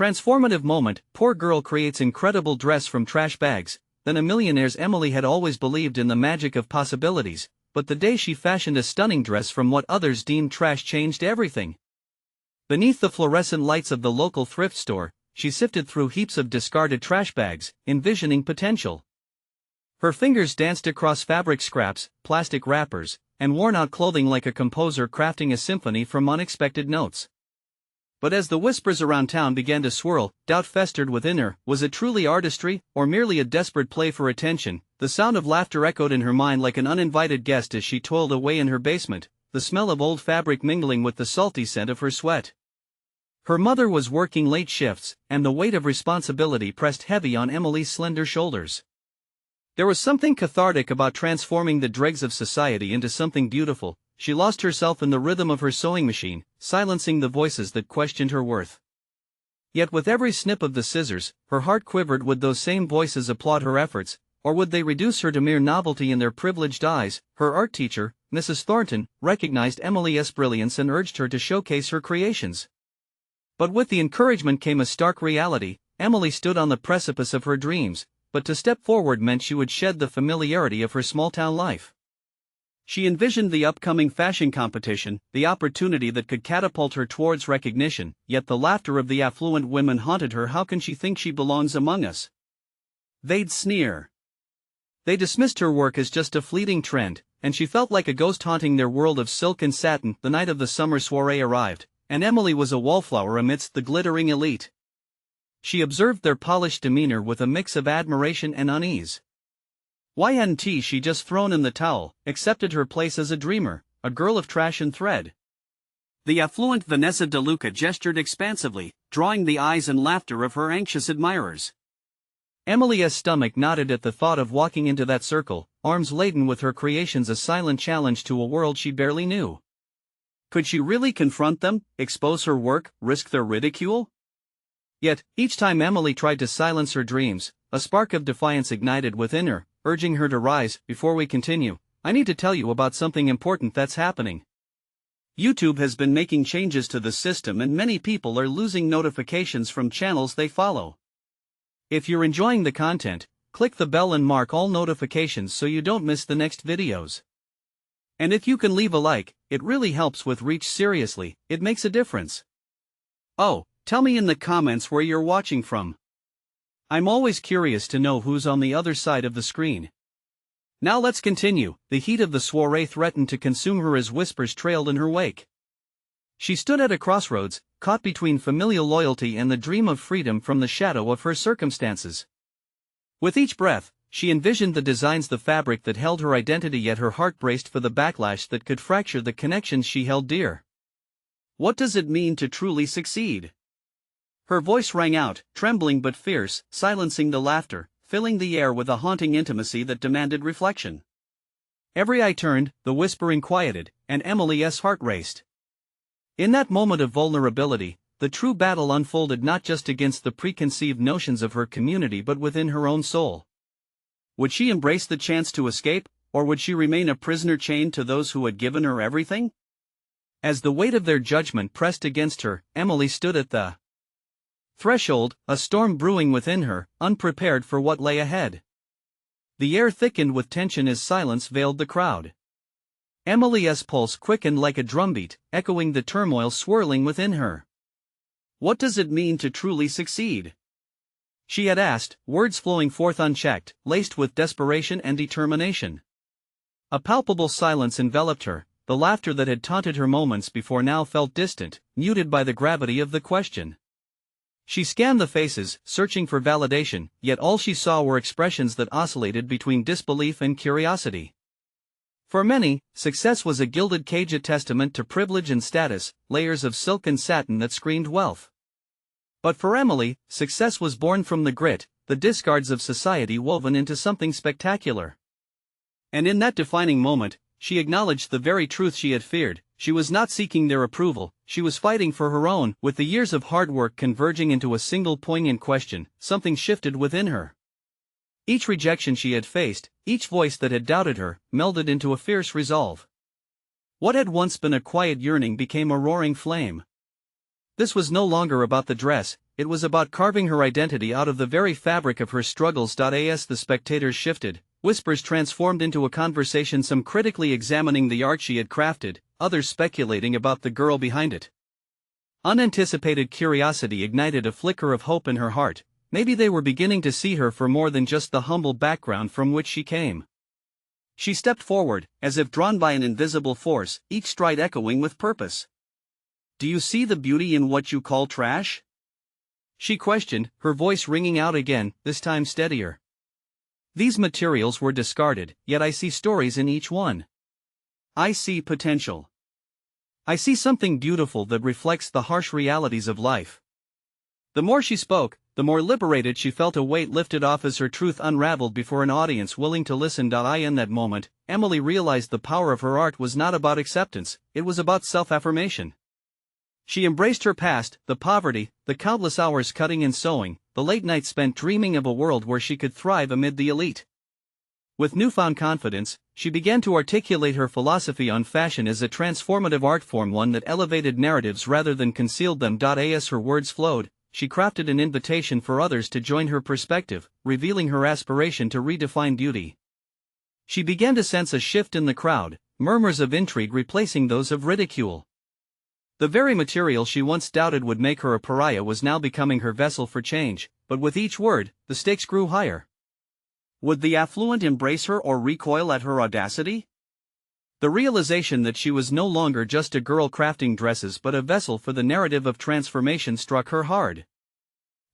Transformative moment, poor girl creates incredible dress from trash bags. Then a millionaire's Emily had always believed in the magic of possibilities, but the day she fashioned a stunning dress from what others deemed trash changed everything. Beneath the fluorescent lights of the local thrift store, she sifted through heaps of discarded trash bags, envisioning potential. Her fingers danced across fabric scraps, plastic wrappers, and worn-out clothing like a composer crafting a symphony from unexpected notes. But as the whispers around town began to swirl, doubt festered within her. Was it truly artistry, or merely a desperate play for attention? The sound of laughter echoed in her mind like an uninvited guest as she toiled away in her basement, the smell of old fabric mingling with the salty scent of her sweat. Her mother was working late shifts, and the weight of responsibility pressed heavy on Emily's slender shoulders. There was something cathartic about transforming the dregs of society into something beautiful. She lost herself in the rhythm of her sewing machine, silencing the voices that questioned her worth. Yet with every snip of the scissors, her heart quivered. Would those same voices applaud her efforts, or would they reduce her to mere novelty in their privileged eyes? Her art teacher, Mrs. Thornton, recognized Emily's brilliance and urged her to showcase her creations. But with the encouragement came a stark reality. Emily stood on the precipice of her dreams, but to step forward meant she would shed the familiarity of her small-town life. She envisioned the upcoming fashion competition, the opportunity that could catapult her towards recognition, yet the laughter of the affluent women haunted her. How can she think she belongs among us? They'd sneer. They dismissed her work as just a fleeting trend, and she felt like a ghost haunting their world of silk and satin. The night of the summer soiree arrived, and Emily was a wallflower amidst the glittering elite. She observed their polished demeanor with a mix of admiration and unease. Why hadn't she just thrown in the towel, accepted her place as a dreamer, a girl of trash and thread? The affluent Vanessa DeLuca gestured expansively, drawing the eyes and laughter of her anxious admirers. Emily's stomach knotted at the thought of walking into that circle, arms laden with her creations, a silent challenge to a world she barely knew. Could she really confront them, expose her work, risk their ridicule? Yet, each time Emily tried to silence her dreams, a spark of defiance ignited within her, urging her to rise. Before we continue, I need to tell you about something important that's happening. YouTube has been making changes to the system and many people are losing notifications from channels they follow. If you're enjoying the content, click the bell and mark all notifications so you don't miss the next videos. And if you can leave a like, it really helps with reach. Seriously, it makes a difference. Oh, tell me in the comments where you're watching from. I'm always curious to know who's on the other side of the screen. Now let's continue. The heat of the soiree threatened to consume her as whispers trailed in her wake. She stood at a crossroads, caught between familial loyalty and the dream of freedom from the shadow of her circumstances. With each breath, she envisioned the designs, the fabric that held her identity, yet her heart braced for the backlash that could fracture the connections she held dear. What does it mean to truly succeed? Her voice rang out, trembling but fierce, silencing the laughter, filling the air with a haunting intimacy that demanded reflection. Every eye turned, the whispering quieted, and Emily's heart raced. In that moment of vulnerability, the true battle unfolded, not just against the preconceived notions of her community but within her own soul. Would she embrace the chance to escape, or would she remain a prisoner chained to those who had given her everything? As the weight of their judgment pressed against her, Emily stood at the threshold, a storm brewing within her, unprepared for what lay ahead. The air thickened with tension as silence veiled the crowd. Emily's pulse quickened like a drumbeat, echoing the turmoil swirling within her. What does it mean to truly succeed? She had asked, words flowing forth unchecked, laced with desperation and determination. A palpable silence enveloped her. The laughter that had taunted her moments before now felt distant, muted by the gravity of the question. She scanned the faces, searching for validation, yet all she saw were expressions that oscillated between disbelief and curiosity. For many, success was a gilded cage, a testament to privilege and status, layers of silk and satin that screamed wealth. But for Emily, success was born from the grit, the discards of society woven into something spectacular. And in that defining moment, she acknowledged the very truth she had feared. She was not seeking their approval, she was fighting for her own. With the years of hard work converging into a single poignant question, something shifted within her. Each rejection she had faced, each voice that had doubted her, melded into a fierce resolve. What had once been a quiet yearning became a roaring flame. This was no longer about the dress, it was about carving her identity out of the very fabric of her struggles. As the spectators shifted, whispers transformed into a conversation, some critically examining the art she had crafted, others speculating about the girl behind it. Unanticipated curiosity ignited a flicker of hope in her heart. Maybe they were beginning to see her for more than just the humble background from which she came. She stepped forward, as if drawn by an invisible force, each stride echoing with purpose. "Do you see the beauty in what you call trash?" she questioned, her voice ringing out again, this time steadier. "These materials were discarded, yet I see stories in each one. I see potential. I see something beautiful that reflects the harsh realities of life." The more she spoke, the more liberated she felt, a weight lifted off as her truth unraveled before an audience willing to listen. In that moment, Emily realized the power of her art was not about acceptance, it was about self-affirmation. She embraced her past, the poverty, the countless hours cutting and sewing, the late nights spent dreaming of a world where she could thrive amid the elite. With newfound confidence, she began to articulate her philosophy on fashion as a transformative art form, one that elevated narratives rather than concealed them. As her words flowed, she crafted an invitation for others to join her perspective, revealing her aspiration to redefine beauty. She began to sense a shift in the crowd, murmurs of intrigue replacing those of ridicule. The very material she once doubted would make her a pariah was now becoming her vessel for change, but with each word, the stakes grew higher. Would the affluent embrace her or recoil at her audacity? The realization that she was no longer just a girl crafting dresses but a vessel for the narrative of transformation struck her hard.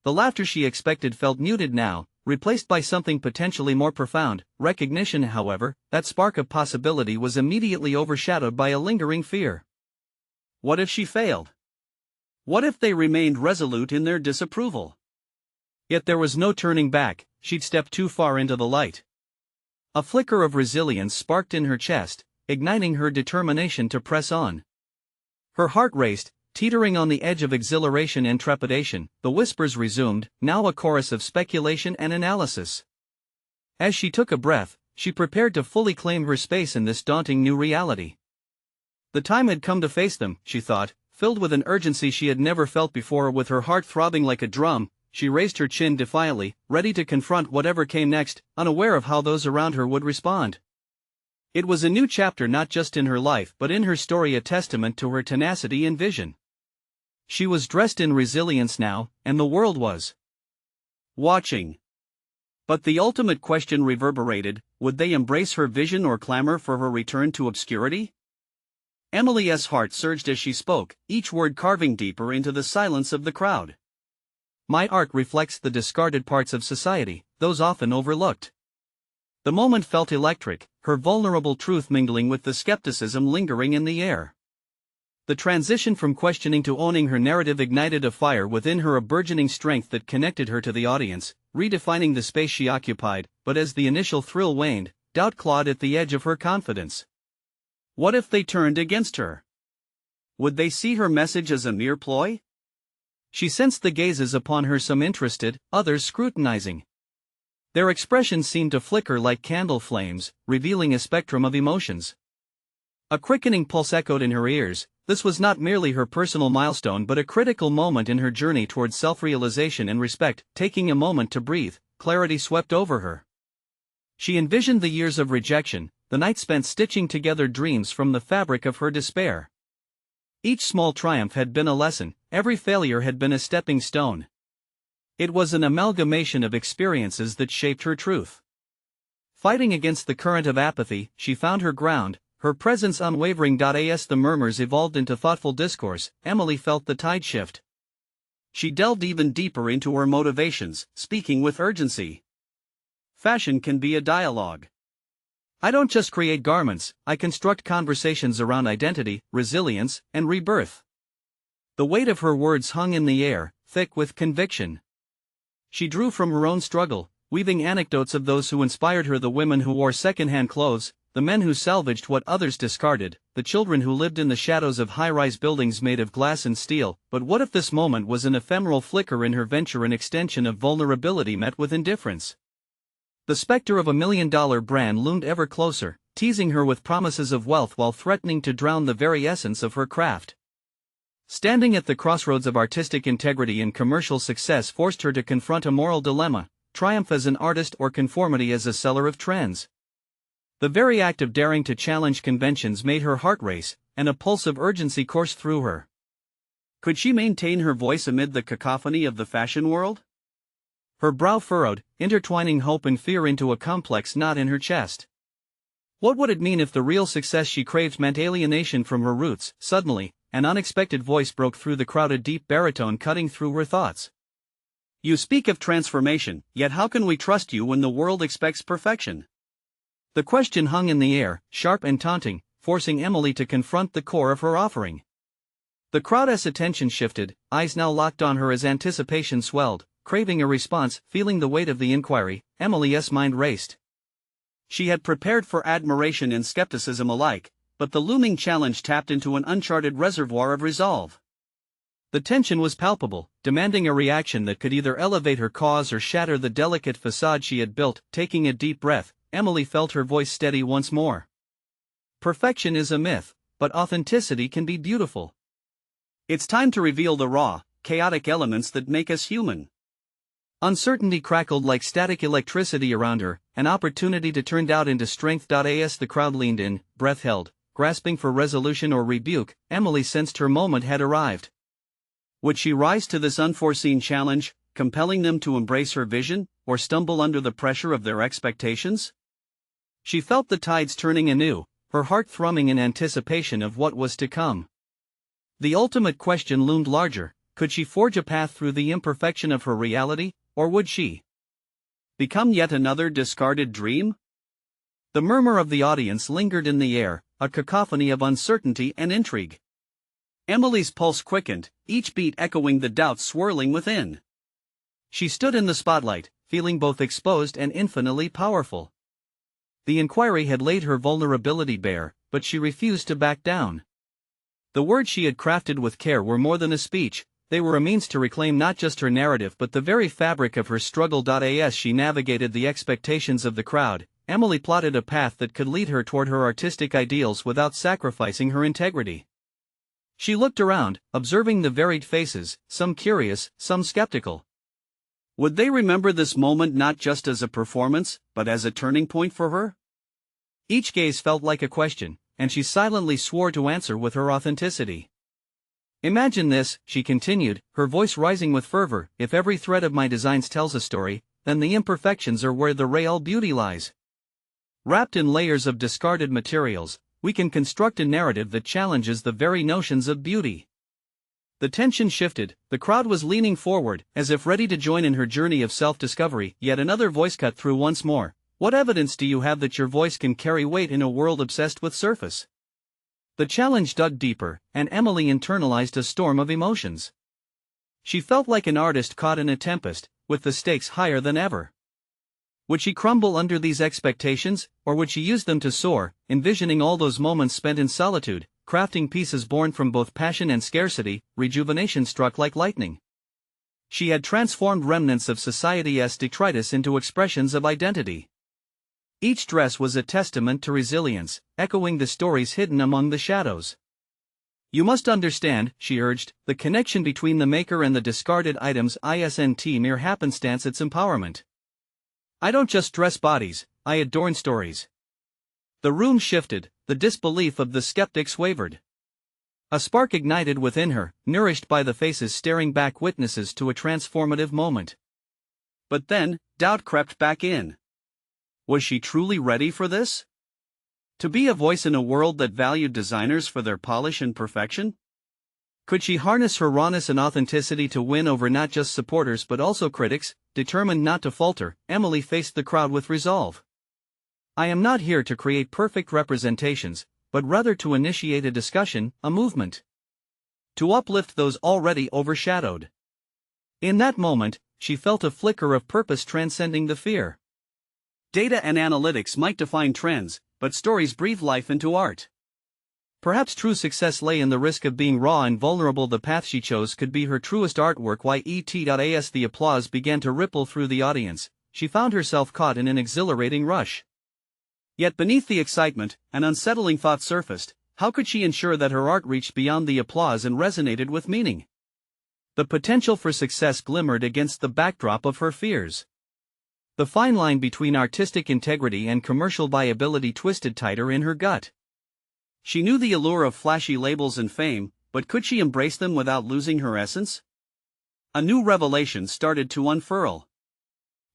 The laughter she expected felt muted now, replaced by something potentially more profound. Recognition, however, that spark of possibility was immediately overshadowed by a lingering fear. What if she failed? What if they remained resolute in their disapproval? Yet there was no turning back, she'd stepped too far into the light. A flicker of resilience sparked in her chest, igniting her determination to press on. Her heart raced, teetering on the edge of exhilaration and trepidation. The whispers resumed, now a chorus of speculation and analysis. As she took a breath, she prepared to fully claim her space in this daunting new reality. The time had come to face them, she thought, filled with an urgency she had never felt before. With her heart throbbing like a drum, she raised her chin defiantly, ready to confront whatever came next, unaware of how those around her would respond. It was a new chapter, not just in her life but in her story, a testament to her tenacity and vision. She was dressed in resilience now, and the world was watching. But the ultimate question reverberated: would they embrace her vision or clamor for her return to obscurity? Emily's heart surged as she spoke, each word carving deeper into the silence of the crowd. "My art reflects the discarded parts of society, those often overlooked." The moment felt electric, her vulnerable truth mingling with the skepticism lingering in the air. The transition from questioning to owning her narrative ignited a fire within her, a burgeoning strength that connected her to the audience, redefining the space she occupied. But as the initial thrill waned, doubt clawed at the edge of her confidence. What if they turned against her? Would they see her message as a mere ploy? She sensed the gazes upon her, some interested, others scrutinizing. Their expressions seemed to flicker like candle flames, revealing a spectrum of emotions. A quickening pulse echoed in her ears. This was not merely her personal milestone but a critical moment in her journey towards self-realization and respect. Taking a moment to breathe, clarity swept over her. She envisioned the years of rejection, the nights spent stitching together dreams from the fabric of her despair. Each small triumph had been a lesson, every failure had been a stepping stone. It was an amalgamation of experiences that shaped her truth. Fighting against the current of apathy, she found her ground, her presence unwavering. As the murmurs evolved into thoughtful discourse, Emily felt the tide shift. She delved even deeper into her motivations, speaking with urgency. Fashion can be a dialogue. I don't just create garments, I construct conversations around identity, resilience, and rebirth. The weight of her words hung in the air, thick with conviction. She drew from her own struggle, weaving anecdotes of those who inspired her: the women who wore second-hand clothes, the men who salvaged what others discarded, the children who lived in the shadows of high-rise buildings made of glass and steel. But what if this moment was an ephemeral flicker in her venture, an extension of vulnerability met with indifference? The specter of $1 million brand loomed ever closer, teasing her with promises of wealth while threatening to drown the very essence of her craft. Standing at the crossroads of artistic integrity and commercial success forced her to confront a moral dilemma: triumph as an artist or conformity as a seller of trends. The very act of daring to challenge conventions made her heart race, and a pulse of urgency coursed through her. Could she maintain her voice amid the cacophony of the fashion world? Her brow furrowed, intertwining hope and fear into a complex knot in her chest. What would it mean if the real success she craved meant alienation from her roots? Suddenly, an unexpected voice broke through the crowded, deep baritone cutting through her thoughts. You speak of transformation, yet how can we trust you when the world expects perfection? The question hung in the air, sharp and taunting, forcing Emily to confront the core of her offering. The crowd's attention shifted, eyes now locked on her as anticipation swelled. Craving a response, feeling the weight of the inquiry, Emily's mind raced. She had prepared for admiration and skepticism alike, but the looming challenge tapped into an uncharted reservoir of resolve. The tension was palpable, demanding a reaction that could either elevate her cause or shatter the delicate facade she had built. Taking a deep breath, Emily felt her voice steady once more. Perfection is a myth, but authenticity can be beautiful. It's time to reveal the raw, chaotic elements that make us human. Uncertainty crackled like static electricity around her, an opportunity to turn doubt into strength. As the crowd leaned in, breath held, grasping for resolution or rebuke, Emily sensed her moment had arrived. Would she rise to this unforeseen challenge, compelling them to embrace her vision, or stumble under the pressure of their expectations? She felt the tides turning anew, her heart thrumming in anticipation of what was to come. The ultimate question loomed larger: could she forge a path through the imperfection of her reality, or would she become yet another discarded dream? The murmur of the audience lingered in the air, a cacophony of uncertainty and intrigue. Emily's pulse quickened, each beat echoing the doubts swirling within. She stood in the spotlight, feeling both exposed and infinitely powerful. The inquiry had laid her vulnerability bare, but she refused to back down. The words she had crafted with care were more than a speech. They were a means to reclaim not just her narrative but the very fabric of her struggle. As she navigated the expectations of the crowd, Emily plotted a path that could lead her toward her artistic ideals without sacrificing her integrity. She looked around, observing the varied faces, some curious, some skeptical. Would they remember this moment not just as a performance, but as a turning point for her? Each gaze felt like a question, and she silently swore to answer with her authenticity. Imagine this, she continued, her voice rising with fervor: if every thread of my designs tells a story, then the imperfections are where the real beauty lies. Wrapped in layers of discarded materials, we can construct a narrative that challenges the very notions of beauty. The tension shifted, the crowd was leaning forward, as if ready to join in her journey of self-discovery. Yet another voice cut through once more: what evidence do you have that your voice can carry weight in a world obsessed with surface? The challenge dug deeper, and Emily internalized a storm of emotions. She felt like an artist caught in a tempest, with the stakes higher than ever. Would she crumble under these expectations, or would she use them to soar, envisioning all those moments spent in solitude, crafting pieces born from both passion and scarcity? Rejuvenation struck like lightning. She had transformed remnants of society's detritus into expressions of identity. Each dress was a testament to resilience, echoing the stories hidden among the shadows. You must understand, she urged, the connection between the maker and the discarded items isn't mere happenstance, it's empowerment. I don't just dress bodies, I adorn stories. The room shifted, the disbelief of the skeptics wavered. A spark ignited within her, nourished by the faces staring back, witnesses to a transformative moment. But then, doubt crept back in. Was she truly ready for this? To be a voice in a world that valued designers for their polish and perfection? Could she harness her rawness and authenticity to win over not just supporters but also critics? Determined not to falter, Emily faced the crowd with resolve. I am not here to create perfect representations, but rather to initiate a discussion, a movement. To uplift those already overshadowed. In that moment, she felt a flicker of purpose transcending the fear. Data and analytics might define trends, but stories breathe life into art. Perhaps true success lay in the risk of being raw and vulnerable. The path she chose could be her truest artwork. As the applause began to ripple through the audience, she found herself caught in an exhilarating rush. Yet beneath the excitement, an unsettling thought surfaced: how could she ensure that her art reached beyond the applause and resonated with meaning? The potential for success glimmered against the backdrop of her fears. The fine line between artistic integrity and commercial viability twisted tighter in her gut. She knew the allure of flashy labels and fame, but could she embrace them without losing her essence? A new revelation started to unfurl.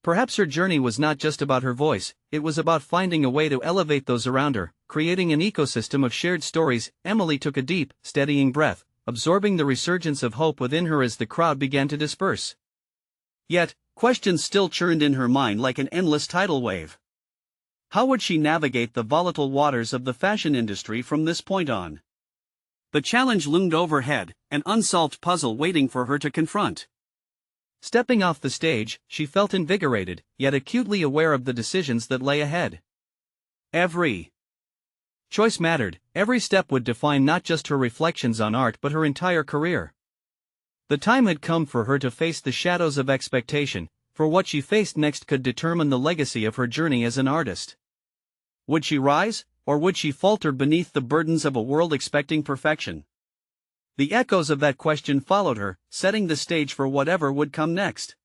Perhaps her journey was not just about her voice, it was about finding a way to elevate those around her, creating an ecosystem of shared stories. Emily took a deep, steadying breath, absorbing the resurgence of hope within her as the crowd began to disperse. Yet, questions still churned in her mind like an endless tidal wave. How would she navigate the volatile waters of the fashion industry from this point on? The challenge loomed overhead, an unsolved puzzle waiting for her to confront. Stepping off the stage, she felt invigorated, yet acutely aware of the decisions that lay ahead. Every choice mattered, every step would define not just her reflections on art but her entire career. The time had come for her to face the shadows of expectation, for what she faced next could determine the legacy of her journey as an artist. Would she rise, or would she falter beneath the burdens of a world expecting perfection? The echoes of that question followed her, setting the stage for whatever would come next.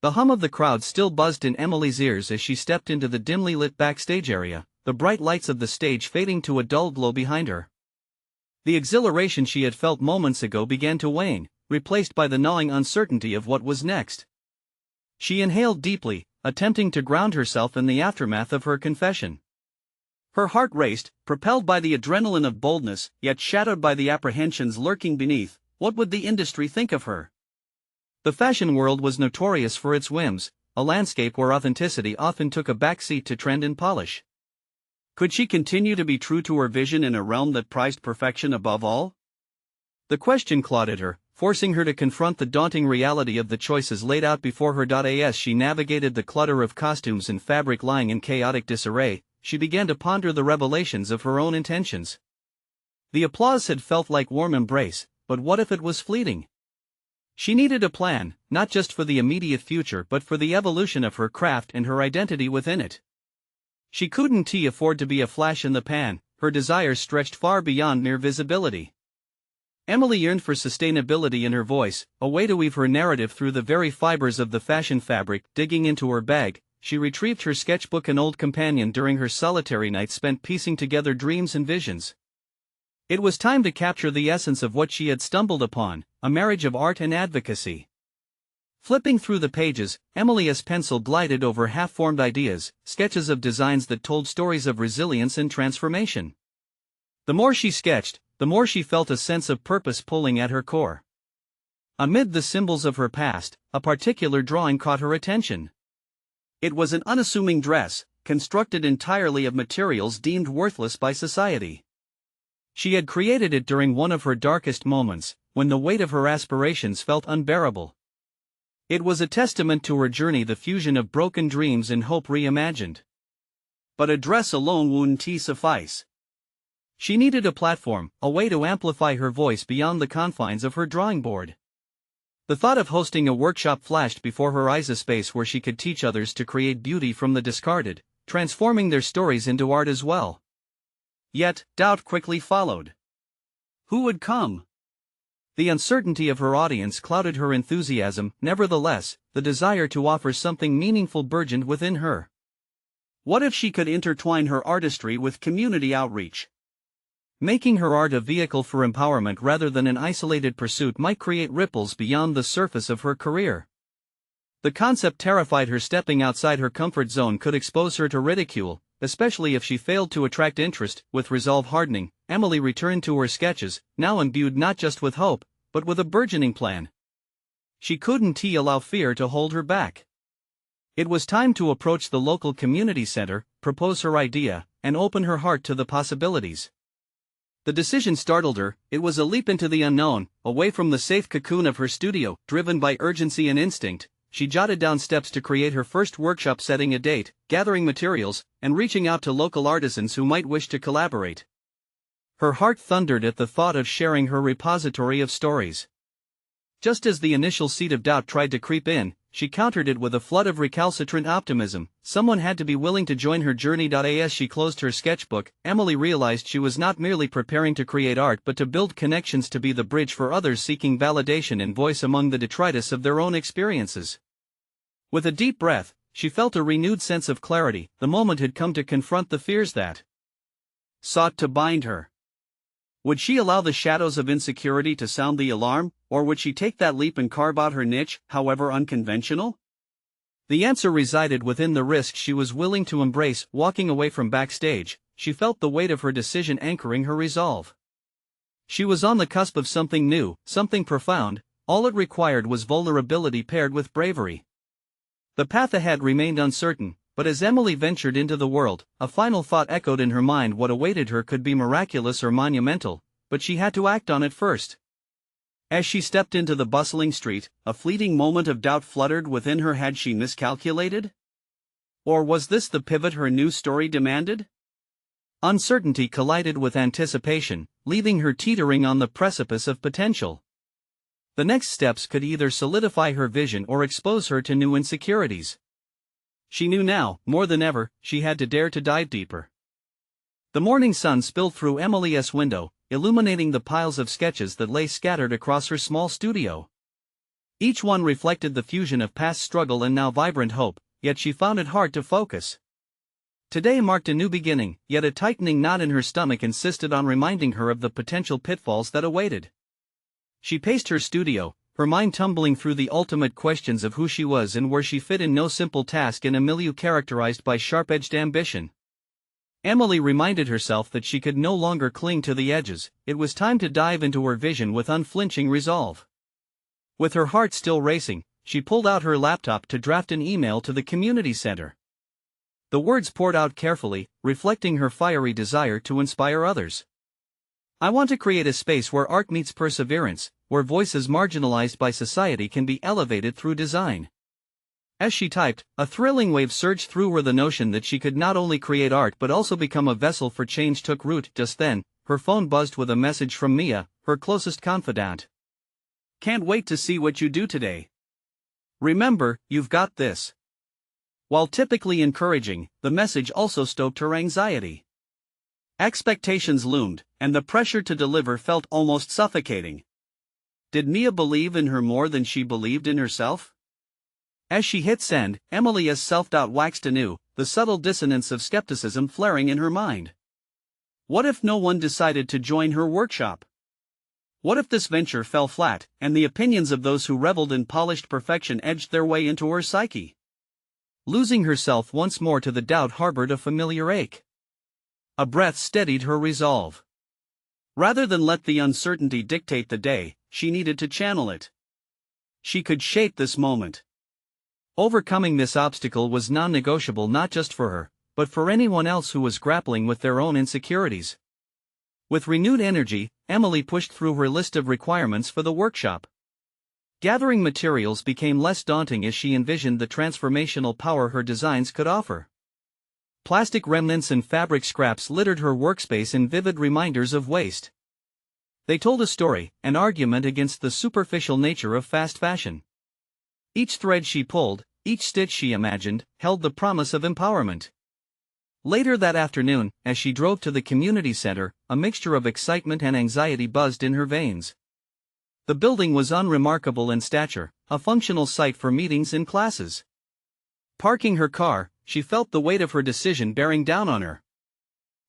The hum of the crowd still buzzed in Emily's ears as she stepped into the dimly lit backstage area, the bright lights of the stage fading to a dull glow behind her. The exhilaration she had felt moments ago began to wane, replaced by the gnawing uncertainty of what was next. She inhaled deeply, attempting to ground herself in the aftermath of her confession. Her heart raced, propelled by the adrenaline of boldness, yet shadowed by the apprehensions lurking beneath. What would the industry think of her? The fashion world was notorious for its whims, a landscape where authenticity often took a backseat to trend and polish. Could she continue to be true to her vision in a realm that prized perfection above all? The question clawed at her, forcing her to confront the daunting reality of the choices laid out before her. As she navigated the clutter of costumes and fabric lying in chaotic disarray, she began to ponder the revelations of her own intentions. The applause had felt like warm embrace, but what if it was fleeting? She needed a plan, not just for the immediate future but for the evolution of her craft and her identity within it. She couldn't afford to be a flash in the pan, her desires stretched far beyond mere visibility. Emily yearned for sustainability in her voice, a way to weave her narrative through the very fibers of the fashion fabric. Digging into her bag, she retrieved her sketchbook, an old companion during her solitary nights spent piecing together dreams and visions. It was time to capture the essence of what she had stumbled upon, a marriage of art and advocacy. Flipping through the pages, Emily's pencil glided over half-formed ideas, sketches of designs that told stories of resilience and transformation. The more she sketched, the more she felt a sense of purpose pulling at her core. Amid the symbols of her past, a particular drawing caught her attention. It was an unassuming dress, constructed entirely of materials deemed worthless by society. She had created it during one of her darkest moments, when the weight of her aspirations felt unbearable. It was a testament to her journey, the fusion of broken dreams and hope reimagined. But a dress alone wouldn't suffice. She needed a platform, a way to amplify her voice beyond the confines of her drawing board. The thought of hosting a workshop flashed before her eyes, a space where she could teach others to create beauty from the discarded, transforming their stories into art as well. Yet, doubt quickly followed. Who would come? The uncertainty of her audience clouded her enthusiasm. Nevertheless, the desire to offer something meaningful burgeoned within her. What if she could intertwine her artistry with community outreach? Making her art a vehicle for empowerment rather than an isolated pursuit might create ripples beyond the surface of her career. The concept terrified her. Stepping outside her comfort zone could expose her to ridicule, especially if she failed to attract interest. With resolve hardening, Emily returned to her sketches, now imbued not just with hope, but with a burgeoning plan. She couldn't allow fear to hold her back. It was time to approach the local community center, propose her idea, and open her heart to the possibilities. The decision startled her. It was a leap into the unknown, away from the safe cocoon of her studio. Driven by urgency and instinct, she jotted down steps to create her first workshop, setting a date, gathering materials, and reaching out to local artisans who might wish to collaborate. Her heart thundered at the thought of sharing her repository of stories. Just as the initial seed of doubt tried to creep in, she countered it with a flood of recalcitrant optimism. Someone had to be willing to join her journey. As she closed her sketchbook, Emily realized she was not merely preparing to create art but to build connections, to be the bridge for others seeking validation and voice among the detritus of their own experiences. With a deep breath, she felt a renewed sense of clarity. The moment had come to confront the fears that sought to bind her. Would she allow the shadows of insecurity to sound the alarm, or would she take that leap and carve out her niche, however unconventional? The answer resided within the risk she was willing to embrace. Walking away from backstage, she felt the weight of her decision anchoring her resolve. She was on the cusp of something new, something profound. All it required was vulnerability paired with bravery. The path ahead remained uncertain, but as Emily ventured into the world, a final thought echoed in her mind. What awaited her could be miraculous or monumental, but she had to act on it first. As she stepped into the bustling street, a fleeting moment of doubt fluttered within her. Had she miscalculated? Or was this the pivot her new story demanded? Uncertainty collided with anticipation, leaving her teetering on the precipice of potential. The next steps could either solidify her vision or expose her to new insecurities. She knew now, more than ever, she had to dare to dive deeper. The morning sun spilled through Emily's window, illuminating the piles of sketches that lay scattered across her small studio. Each one reflected the fusion of past struggle and now vibrant hope, yet she found it hard to focus. Today marked a new beginning, yet a tightening knot in her stomach insisted on reminding her of the potential pitfalls that awaited. She paced her studio, her mind tumbling through the ultimate questions of who she was and where she fit in. No simple task in a milieu characterized by sharp-edged ambition. Emily reminded herself that she could no longer cling to the edges. It was time to dive into her vision with unflinching resolve. With her heart still racing, she pulled out her laptop to draft an email to the community center. The words poured out carefully, reflecting her fiery desire to inspire others. I want to create a space where art meets perseverance, where voices marginalized by society can be elevated through design. As she typed, a thrilling wave surged through her. The notion that she could not only create art but also become a vessel for change took root. Just then, her phone buzzed with a message from Mia, her closest confidant. Can't wait to see what you do today. Remember, you've got this. While typically encouraging, the message also stoked her anxiety. Expectations loomed, and the pressure to deliver felt almost suffocating. Did Mia believe in her more than she believed in herself? As she hit send, Emily's self-doubt waxed anew, the subtle dissonance of skepticism flaring in her mind. What if no one decided to join her workshop? What if this venture fell flat, and the opinions of those who reveled in polished perfection edged their way into her psyche? Losing herself once more to the doubt harbored a familiar ache. A breath steadied her resolve. Rather than let the uncertainty dictate the day, she needed to channel it. She could shape this moment. Overcoming this obstacle was non-negotiable, not just for her, but for anyone else who was grappling with their own insecurities. With renewed energy, Emily pushed through her list of requirements for the workshop. Gathering materials became less daunting as she envisioned the transformational power her designs could offer. Plastic remnants and fabric scraps littered her workspace in vivid reminders of waste. They told a story, an argument against the superficial nature of fast fashion. Each thread she pulled, each stitch she imagined, held the promise of empowerment. Later that afternoon, as she drove to the community center, a mixture of excitement and anxiety buzzed in her veins. The building was unremarkable in stature, a functional site for meetings and classes. Parking her car, she felt the weight of her decision bearing down on her.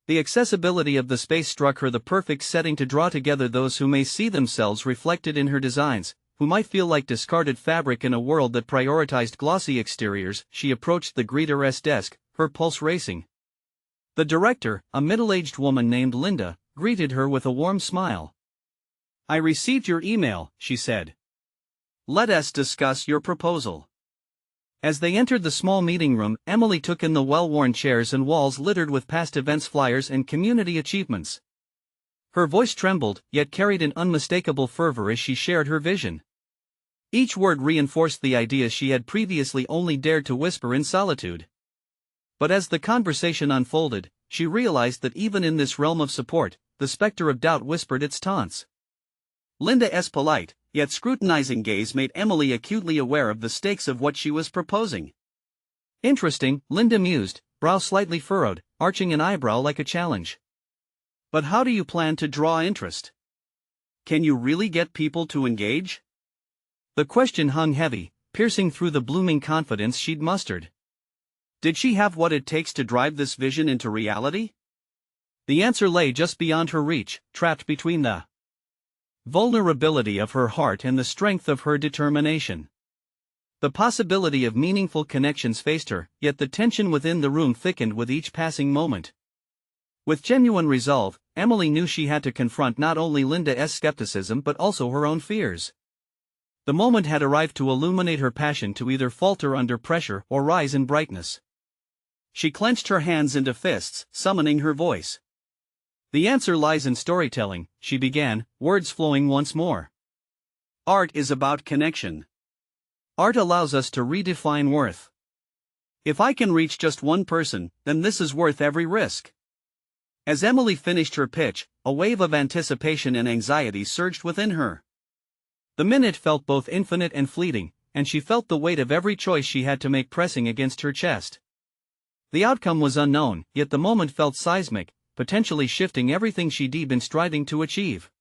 The accessibility of the space struck her the perfect setting to draw together those who may see themselves reflected in her designs, who might feel like discarded fabric in a world that prioritized glossy exteriors. She approached the greeter's desk, her pulse racing. The director, a middle-aged woman named Linda, greeted her with a warm smile. I received your email, she said. Let us discuss your proposal. As they entered the small meeting room, Emily took in the well-worn chairs and walls littered with past events flyers and community achievements. Her voice trembled, yet carried an unmistakable fervor as she shared her vision. Each word reinforced the ideas she had previously only dared to whisper in solitude. But as the conversation unfolded, she realized that even in this realm of support, the specter of doubt whispered its taunts. Linda's polite, yet scrutinizing gaze made Emily acutely aware of the stakes of what she was proposing. Interesting, Linda mused, brow slightly furrowed, arching an eyebrow like a challenge. But how do you plan to draw interest? Can you really get people to engage? The question hung heavy, piercing through the blooming confidence she'd mustered. Did she have what it takes to drive this vision into reality? The answer lay just beyond her reach, trapped between the vulnerability of her heart and the strength of her determination. The possibility of meaningful connections faced her, yet the tension within the room thickened with each passing moment. With genuine resolve, Emily knew she had to confront not only Linda's skepticism but also her own fears. The moment had arrived to illuminate her passion to either falter under pressure or rise in brightness. She clenched her hands into fists, summoning her voice. The answer lies in storytelling, she began, words flowing once more. Art is about connection. Art allows us to redefine worth. If I can reach just one person, then this is worth every risk. As Emily finished her pitch, a wave of anticipation and anxiety surged within her. The minute felt both infinite and fleeting, and she felt the weight of every choice she had to make pressing against her chest. The outcome was unknown, yet the moment felt seismic, potentially shifting everything she'd been striving to achieve.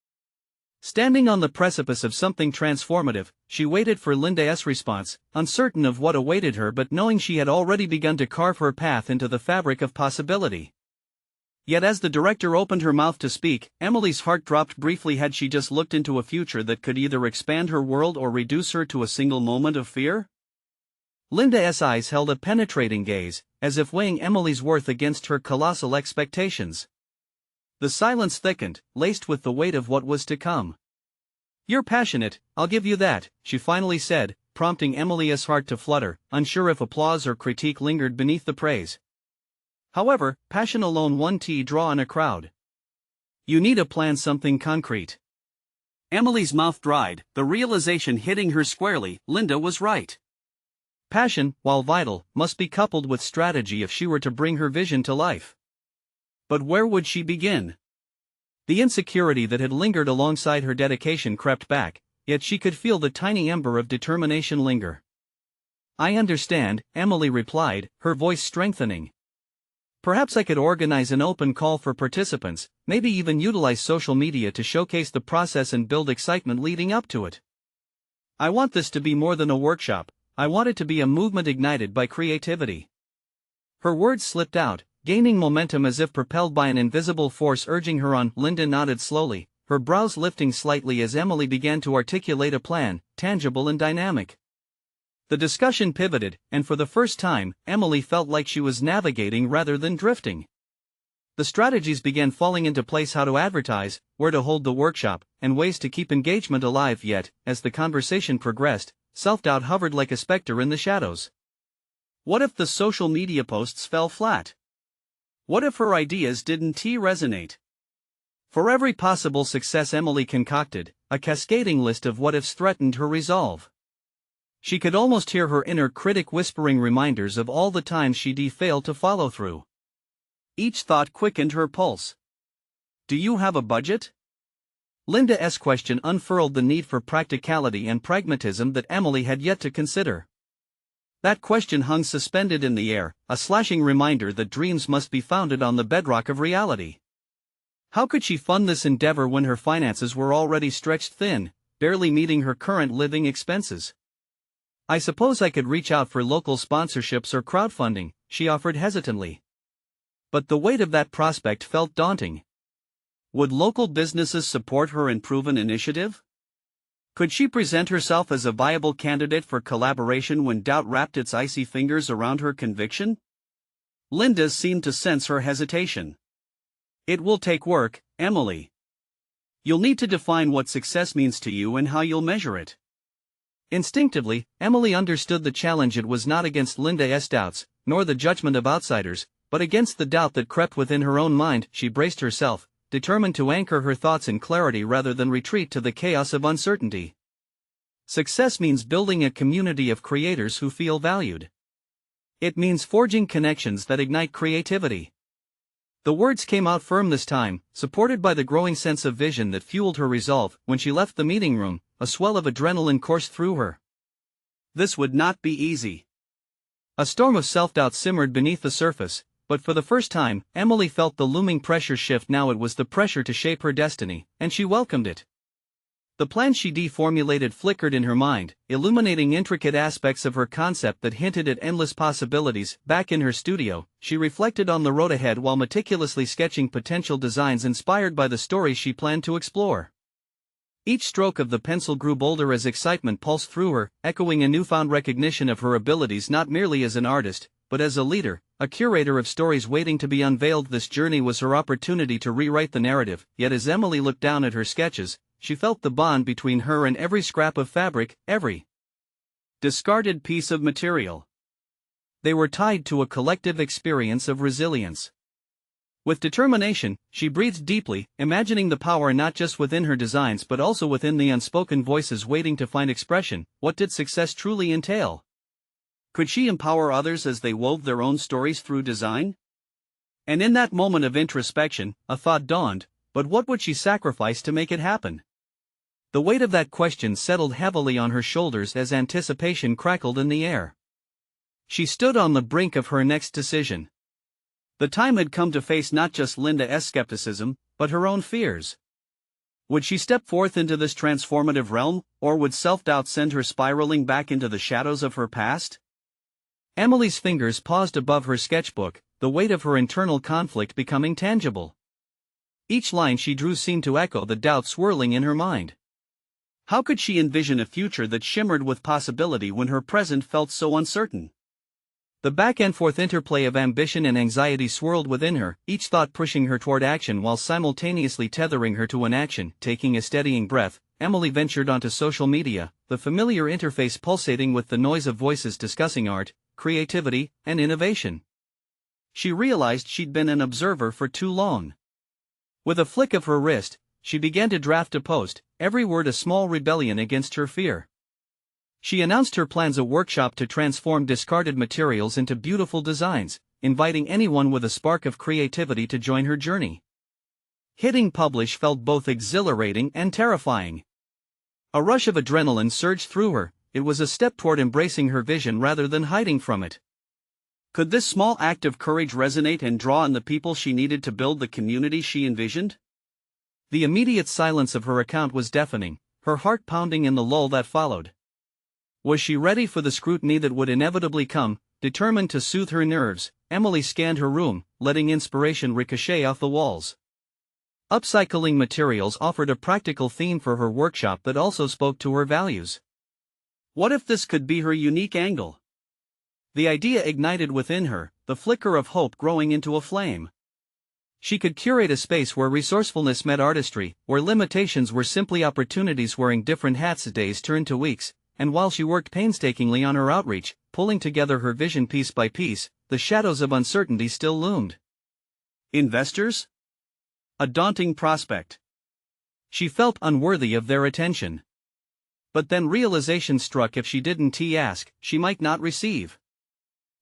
Standing on the precipice of something transformative, she waited for Linda's response, uncertain of what awaited her but knowing she had already begun to carve her path into the fabric of possibility. Yet as the director opened her mouth to speak, Emily's heart dropped briefly. Had she just looked into a future that could either expand her world or reduce her to a single moment of fear? Linda's eyes held a penetrating gaze, as if weighing Emily's worth against her colossal expectations. The silence thickened, laced with the weight of what was to come. "You're passionate, I'll give you that," she finally said, prompting Emily's heart to flutter, unsure if applause or critique lingered beneath the praise. However, passion alone won't draw in a crowd. You need a plan, something concrete. Emily's mouth dried, the realization hitting her squarely. Linda was right. Passion, while vital, must be coupled with strategy if she were to bring her vision to life. But where would she begin? The insecurity that had lingered alongside her dedication crept back, yet she could feel the tiny ember of determination linger. "I understand," Emily replied, her voice strengthening. "Perhaps I could organize an open call for participants, maybe even utilize social media to showcase the process and build excitement leading up to it. I want this to be more than a workshop, I want it to be a movement ignited by creativity." Her words slipped out, gaining momentum as if propelled by an invisible force urging her on. Linda nodded slowly, her brows lifting slightly as Emily began to articulate a plan, tangible and dynamic. The discussion pivoted, and for the first time, Emily felt like she was navigating rather than drifting. The strategies began falling into place: how to advertise, where to hold the workshop, and ways to keep engagement alive. Yet, as the conversation progressed, self-doubt hovered like a specter in the shadows. What if the social media posts fell flat? What if her ideas didn't resonate? For every possible success Emily concocted, a cascading list of what-ifs threatened her resolve. She could almost hear her inner critic whispering reminders of all the times she'd failed to follow through. Each thought quickened her pulse. "Do you have a budget?" Linda's question unfurled the need for practicality and pragmatism that Emily had yet to consider. That question hung suspended in the air, a slashing reminder that dreams must be founded on the bedrock of reality. How could she fund this endeavor when her finances were already stretched thin, barely meeting her current living expenses? "I suppose I could reach out for local sponsorships or crowdfunding," she offered hesitantly. But the weight of that prospect felt daunting. Would local businesses support her unproven initiative? Could she present herself as a viable candidate for collaboration when doubt wrapped its icy fingers around her conviction? Linda seemed to sense her hesitation. "It will take work, Emily. You'll need to define what success means to you and how you'll measure it." Instinctively, Emily understood the challenge. It was not against Linda's doubts, nor the judgment of outsiders, but against the doubt that crept within her own mind. She braced herself, determined to anchor her thoughts in clarity rather than retreat to the chaos of uncertainty. Success means building a community of creators who feel valued. It means forging connections that ignite creativity. The words came out firm this time, supported by the growing sense of vision that fueled her resolve. When she left the meeting room, a swell of adrenaline coursed through her. This would not be easy. A storm of self-doubt simmered beneath the surface, but for the first time, Emily felt the looming pressure shift. Now it was the pressure to shape her destiny, and she welcomed it. The plan she formulated flickered in her mind, illuminating intricate aspects of her concept that hinted at endless possibilities. Back in her studio, she reflected on the road ahead while meticulously sketching potential designs inspired by the stories she planned to explore. Each stroke of the pencil grew bolder as excitement pulsed through her, echoing a newfound recognition of her abilities not merely as an artist, but as a leader, a curator of stories waiting to be unveiled. This journey was her opportunity to rewrite the narrative. Yet as Emily looked down at her sketches, she felt the bond between her and every scrap of fabric, every discarded piece of material. They were tied to a collective experience of resilience. With determination, she breathed deeply, imagining the power not just within her designs but also within the unspoken voices waiting to find expression. What did success truly entail? Could she empower others as they wove their own stories through design? And in that moment of introspection, a thought dawned: but what would she sacrifice to make it happen? The weight of that question settled heavily on her shoulders as anticipation crackled in the air. She stood on the brink of her next decision. The time had come to face not just Linda's skepticism, but her own fears. Would she step forth into this transformative realm, or would self-doubt send her spiraling back into the shadows of her past? Emily's fingers paused above her sketchbook, the weight of her internal conflict becoming tangible. Each line she drew seemed to echo the doubt swirling in her mind. How could she envision a future that shimmered with possibility when her present felt so uncertain? The back-and-forth interplay of ambition and anxiety swirled within her, each thought pushing her toward action while simultaneously tethering her to inaction. Taking a steadying breath, Emily ventured onto social media, the familiar interface pulsating with the noise of voices discussing art, creativity, and innovation. She realized she'd been an observer for too long. With a flick of her wrist, she began to draft a post, every word a small rebellion against her fear. She announced her plans: a workshop to transform discarded materials into beautiful designs, inviting anyone with a spark of creativity to join her journey. Hitting publish felt both exhilarating and terrifying. A rush of adrenaline surged through her. It was a step toward embracing her vision rather than hiding from it. Could this small act of courage resonate and draw in the people she needed to build the community she envisioned? The immediate silence of her account was deafening, her heart pounding in the lull that followed. Was she ready for the scrutiny that would inevitably come? Determined to soothe her nerves, Emily scanned her room, letting inspiration ricochet off the walls. Upcycling materials offered a practical theme for her workshop that also spoke to her values. What if this could be her unique angle? The idea ignited within her, the flicker of hope growing into a flame. She could curate a space where resourcefulness met artistry, where limitations were simply opportunities. Wearing different hats, days turned to weeks, and while she worked painstakingly on her outreach, pulling together her vision piece by piece, the shadows of uncertainty still loomed. Investors? A daunting prospect. She felt unworthy of their attention. But then realization struck: if she didn't ask, she might not receive.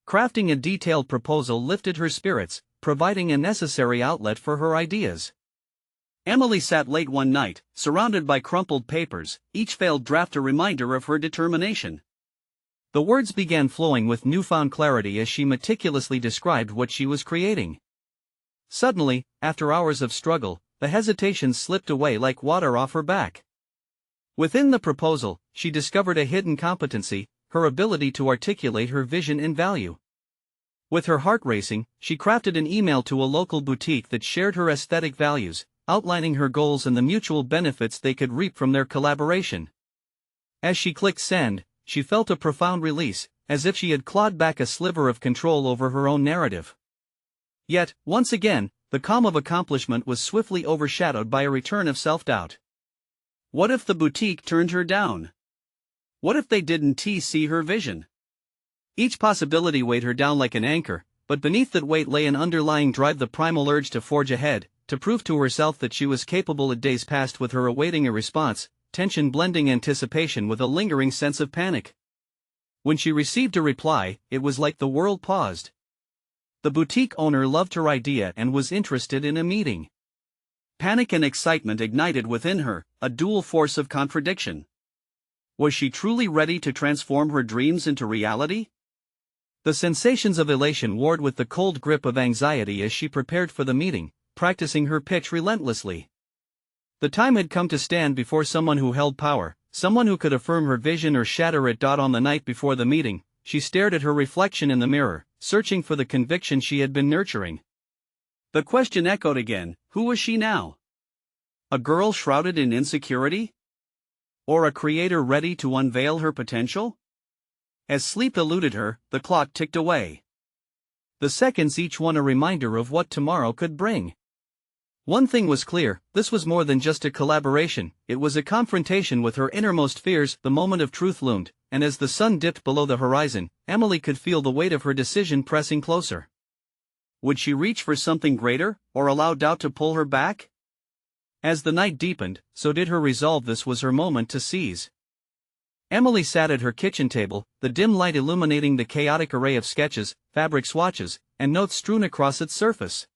Crafting a detailed proposal lifted her spirits, providing a necessary outlet for her ideas. Emily sat late one night, surrounded by crumpled papers, each failed draft a reminder of her determination. The words began flowing with newfound clarity as she meticulously described what she was creating. Suddenly, after hours of struggle, the hesitations slipped away like water off her back. Within the proposal, she discovered a hidden competency, her ability to articulate her vision and value. With her heart racing, she crafted an email to a local boutique that shared her aesthetic values, outlining her goals and the mutual benefits they could reap from their collaboration. As she clicked send, she felt a profound release, as if she had clawed back a sliver of control over her own narrative. Yet, once again, the calm of accomplishment was swiftly overshadowed by a return of self-doubt. What if the boutique turned her down? What if they didn't see her vision? Each possibility weighed her down like an anchor, but beneath that weight lay an underlying drive, the primal urge to forge ahead, to prove to herself that she was capable. Days passed with her awaiting a response, tension blending anticipation with a lingering sense of panic. When she received a reply, it was like the world paused. The boutique owner loved her idea and was interested in a meeting. Panic and excitement ignited within her, a dual force of contradiction. Was she truly ready to transform her dreams into reality? The sensations of elation warred with the cold grip of anxiety as she prepared for the meeting, practicing her pitch relentlessly. The time had come to stand before someone who held power, someone who could affirm her vision or shatter it. On the night before the meeting, she stared at her reflection in the mirror, searching for the conviction she had been nurturing. The question echoed again: who was she now? A girl shrouded in insecurity? Or a creator ready to unveil her potential? As sleep eluded her, the clock ticked away. The seconds, each one a reminder of what tomorrow could bring. One thing was clear: this was more than just a collaboration, it was a confrontation with her innermost fears. The moment of truth loomed, and as the sun dipped below the horizon, Emily could feel the weight of her decision pressing closer. Would she reach for something greater, or allow doubt to pull her back? As the night deepened, so did her resolve. This was her moment to seize. Emily sat at her kitchen table, the dim light illuminating the chaotic array of sketches, fabric swatches, and notes strewn across its surface.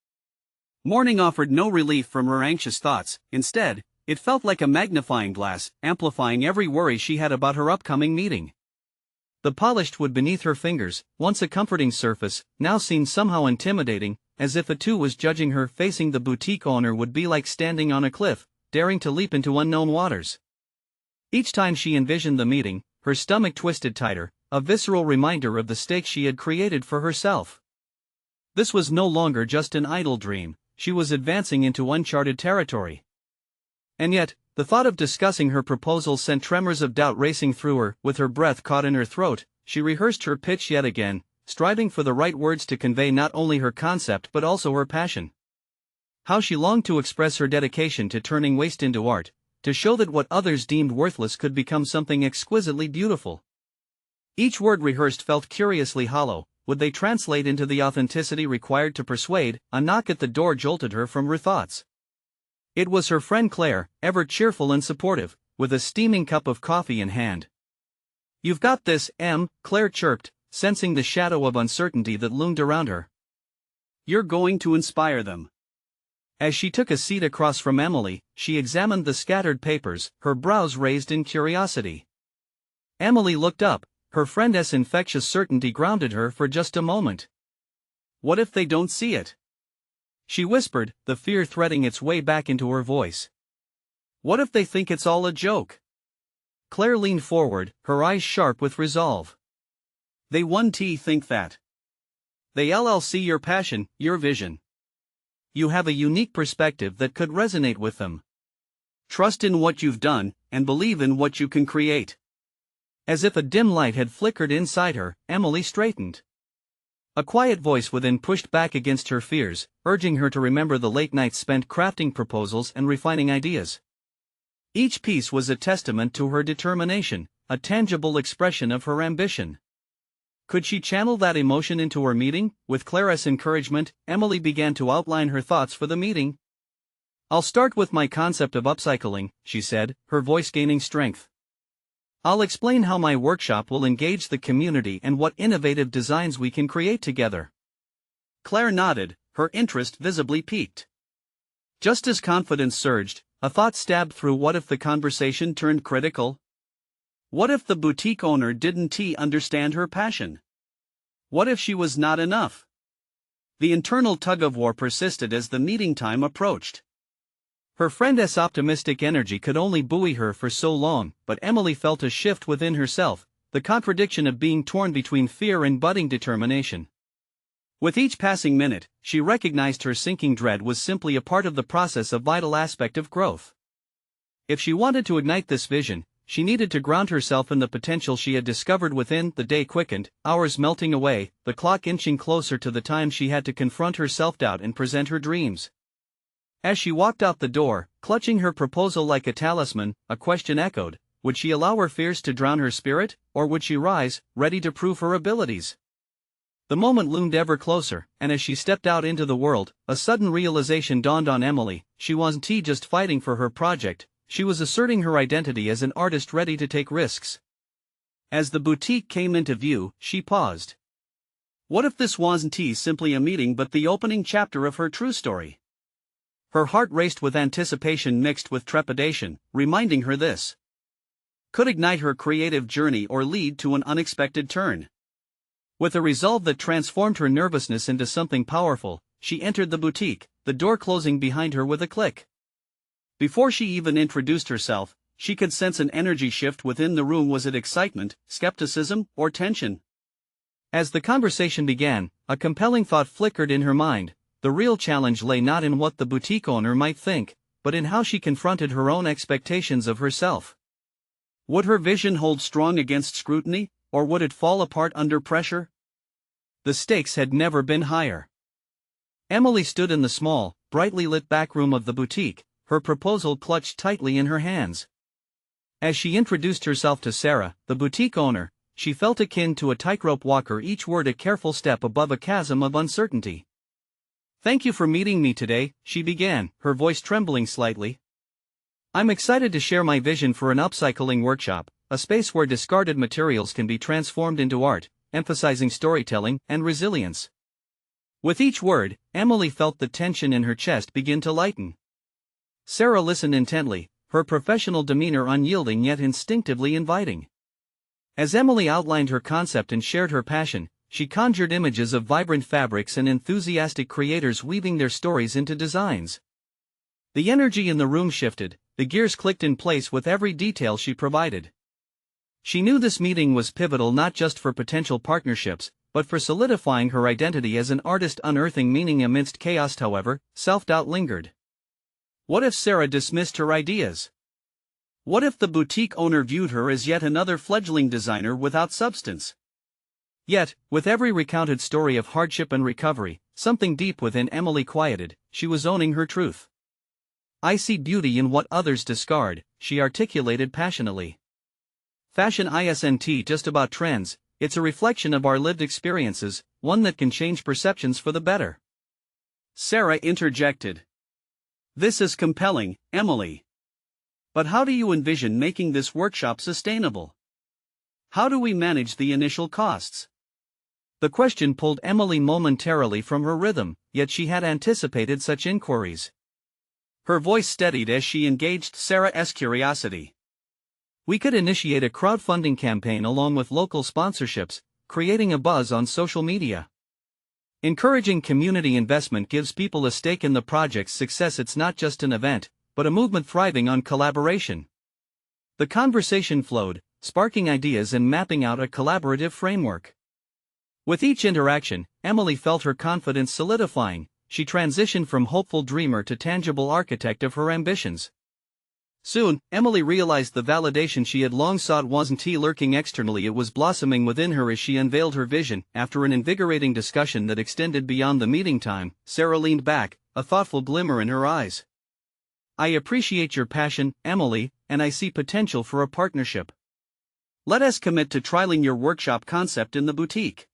Morning offered no relief from her anxious thoughts. Instead, it felt like a magnifying glass, amplifying every worry she had about her upcoming meeting. The polished wood beneath her fingers, once a comforting surface, now seemed somehow intimidating, as if a two was judging her. Facing the boutique owner would be like standing on a cliff, daring to leap into unknown waters. Each time she envisioned the meeting, her stomach twisted tighter, a visceral reminder of the stakes she had created for herself. This was no longer just an idle dream, she was advancing into uncharted territory. And yet, the thought of discussing her proposal sent tremors of doubt racing through her. With her breath caught in her throat, she rehearsed her pitch yet again, striving for the right words to convey not only her concept but also her passion. How she longed to express her dedication to turning waste into art, to show that what others deemed worthless could become something exquisitely beautiful. Each word rehearsed felt curiously hollow. Would they translate into the authenticity required to persuade? A knock at the door jolted her from her thoughts. It was her friend Claire, ever cheerful and supportive, with a steaming cup of coffee in hand. "You've got this, Em," Claire chirped, sensing the shadow of uncertainty that loomed around her. "You're going to inspire them." As she took a seat across from Emily, she examined the scattered papers, her brows raised in curiosity. Emily looked up, her friend's infectious certainty grounded her for just a moment. "What if they don't see it?" she whispered, the fear threading its way back into her voice. "What if they think it's all a joke?" Claire leaned forward, her eyes sharp with resolve. "They won't think that. They'll see your passion, your vision. You have a unique perspective that could resonate with them. Trust in what you've done, and believe in what you can create." As if a dim light had flickered inside her, Emily straightened. A quiet voice within pushed back against her fears, urging her to remember the late nights spent crafting proposals and refining ideas. Each piece was a testament to her determination, a tangible expression of her ambition. Could she channel that emotion into her meeting? With Claire's encouragement, Emily began to outline her thoughts for the meeting. "I'll start with my concept of upcycling," she said, her voice gaining strength. "I'll explain how my workshop will engage the community and what innovative designs we can create together." Claire nodded, her interest visibly piqued. Just as confidence surged, a thought stabbed through. What if the conversation turned critical? What if the boutique owner didn't understand her passion? What if she was not enough? The internal tug-of-war persisted as the meeting time approached. Her friend's optimistic energy could only buoy her for so long, but Emily felt a shift within herself, the contradiction of being torn between fear and budding determination. With each passing minute, she recognized her sinking dread was simply a part of the process, a vital aspect of growth. If she wanted to ignite this vision, she needed to ground herself in the potential she had discovered within. The day quickened, hours melting away, the clock inching closer to the time she had to confront her self-doubt and present her dreams. As she walked out the door, clutching her proposal like a talisman, a question echoed: would she allow her fears to drown her spirit, or would she rise, ready to prove her abilities? The moment loomed ever closer, and as she stepped out into the world, a sudden realization dawned on Emily: she wasn't just fighting for her project, she was asserting her identity as an artist ready to take risks. As the boutique came into view, she paused. What if this wasn't simply a meeting but the opening chapter of her true story? Her heart raced with anticipation mixed with trepidation, reminding her this could ignite her creative journey or lead to an unexpected turn. With a resolve that transformed her nervousness into something powerful, she entered the boutique, the door closing behind her with a click. Before she even introduced herself, she could sense an energy shift within the room. Was it excitement, skepticism, or tension? As the conversation began, a compelling thought flickered in her mind. The real challenge lay not in what the boutique owner might think, but in how she confronted her own expectations of herself. Would her vision hold strong against scrutiny, or would it fall apart under pressure? The stakes had never been higher. Emily stood in the small, brightly lit back room of the boutique, her proposal clutched tightly in her hands. As she introduced herself to Sarah, the boutique owner, she felt akin to a tightrope walker, each word a careful step above a chasm of uncertainty. "Thank you for meeting me today," she began, her voice trembling slightly. "I'm excited to share my vision for an upcycling workshop, a space where discarded materials can be transformed into art, emphasizing storytelling and resilience." With each word, Emily felt the tension in her chest begin to lighten. Sarah listened intently, her professional demeanor unyielding yet instinctively inviting. As Emily outlined her concept and shared her passion, she conjured images of vibrant fabrics and enthusiastic creators weaving their stories into designs. The energy in the room shifted, the gears clicked in place with every detail she provided. She knew this meeting was pivotal not just for potential partnerships, but for solidifying her identity as an artist. Unearthing meaning amidst chaos, however, self-doubt lingered. What if Sarah dismissed her ideas? What if the boutique owner viewed her as yet another fledgling designer without substance? Yet, with every recounted story of hardship and recovery, something deep within Emily quieted. She was owning her truth. "I see beauty in what others discard," she articulated passionately. "Fashion isn't just about trends, it's a reflection of our lived experiences, one that can change perceptions for the better." Sarah interjected. "This is compelling, Emily. But how do you envision making this workshop sustainable? How do we manage the initial costs?" The question pulled Emily momentarily from her rhythm, yet she had anticipated such inquiries. Her voice steadied as she engaged Sarah's curiosity. "We could initiate a crowdfunding campaign along with local sponsorships, creating a buzz on social media. Encouraging community investment gives people a stake in the project's success. It's not just an event, but a movement thriving on collaboration." The conversation flowed, sparking ideas and mapping out a collaborative framework. With each interaction, Emily felt her confidence solidifying. She transitioned from hopeful dreamer to tangible architect of her ambitions. Soon, Emily realized the validation she had long sought wasn't lurking externally, it was blossoming within her as she unveiled her vision. After an invigorating discussion that extended beyond the meeting time, Sarah leaned back, a thoughtful glimmer in her eyes. "I appreciate your passion, Emily, and I see potential for a partnership. Let us commit to trialing your workshop concept in the boutique.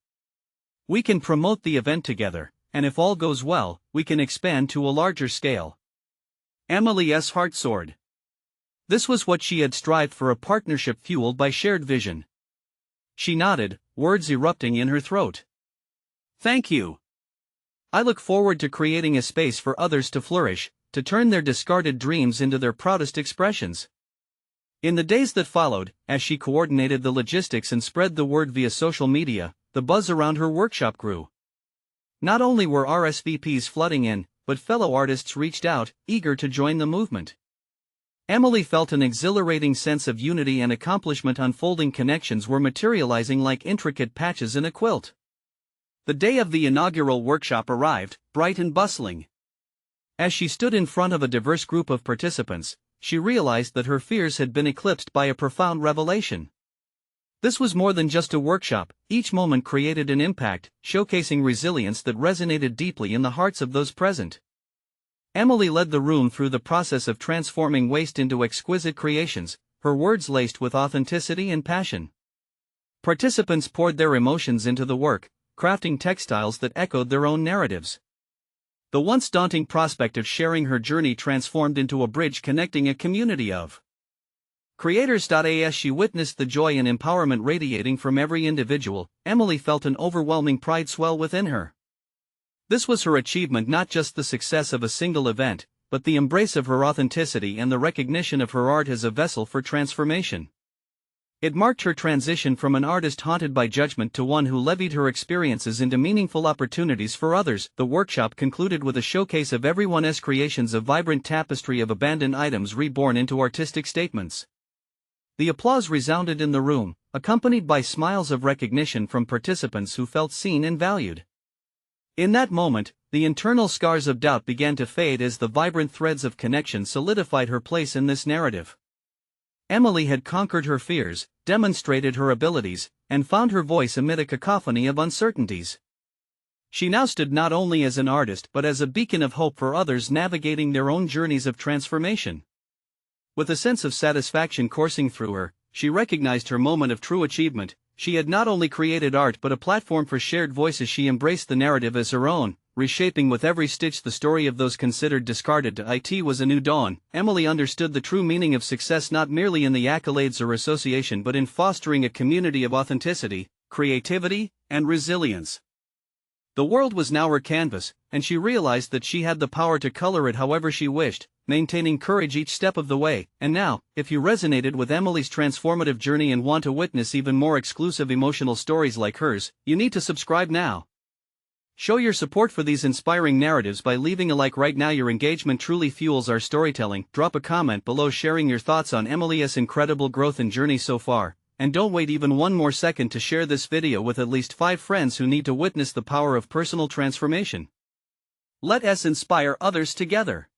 We can promote the event together, and if all goes well, we can expand to a larger scale." Emily's heart soared. This was what she had strived for, a partnership fueled by shared vision. She nodded, words erupting in her throat. "Thank you. I look forward to creating a space for others to flourish, to turn their discarded dreams into their proudest expressions." In the days that followed, as she coordinated the logistics and spread the word via social media, the buzz around her workshop grew. Not only were RSVPs flooding in, but fellow artists reached out, eager to join the movement. Emily felt an exhilarating sense of unity and accomplishment unfolding. Connections were materializing like intricate patches in a quilt. The day of the inaugural workshop arrived, bright and bustling. As she stood in front of a diverse group of participants, she realized that her fears had been eclipsed by a profound revelation. This was more than just a workshop, each moment created an impact, showcasing resilience that resonated deeply in the hearts of those present. Emily led the room through the process of transforming waste into exquisite creations, her words laced with authenticity and passion. Participants poured their emotions into the work, crafting textiles that echoed their own narratives. The once daunting prospect of sharing her journey transformed into a bridge connecting a community of Creators.as She witnessed the joy and empowerment radiating from every individual. Emily felt an overwhelming pride swell within her. This was her achievement, not just the success of a single event, but the embrace of her authenticity and the recognition of her art as a vessel for transformation. It marked her transition from an artist haunted by judgment to one who levied her experiences into meaningful opportunities for others. The workshop concluded with a showcase of everyone's creations, a vibrant tapestry of abandoned items reborn into artistic statements. The applause resounded in the room, accompanied by smiles of recognition from participants who felt seen and valued. In that moment, the internal scars of doubt began to fade as the vibrant threads of connection solidified her place in this narrative. Emily had conquered her fears, demonstrated her abilities, and found her voice amid a cacophony of uncertainties. She now stood not only as an artist but as a beacon of hope for others navigating their own journeys of transformation. With a sense of satisfaction coursing through her, she recognized her moment of true achievement. She had not only created art but a platform for shared voices. She embraced the narrative as her own, reshaping with every stitch the story of those considered discarded. It was a new dawn. Emily understood the true meaning of success not merely in the accolades or association but in fostering a community of authenticity, creativity, and resilience. The world was now her canvas, and she realized that she had the power to color it however she wished, maintaining courage each step of the way. And now, if you resonated with Emily's transformative journey and want to witness even more exclusive emotional stories like hers, you need to subscribe now. Show your support for these inspiring narratives by leaving a like right now. Your engagement truly fuels our storytelling. Drop a comment below sharing your thoughts on Emily's incredible growth and journey so far. And don't wait even one more second to share this video with at least 5 friends who need to witness the power of personal transformation. Let us inspire others together.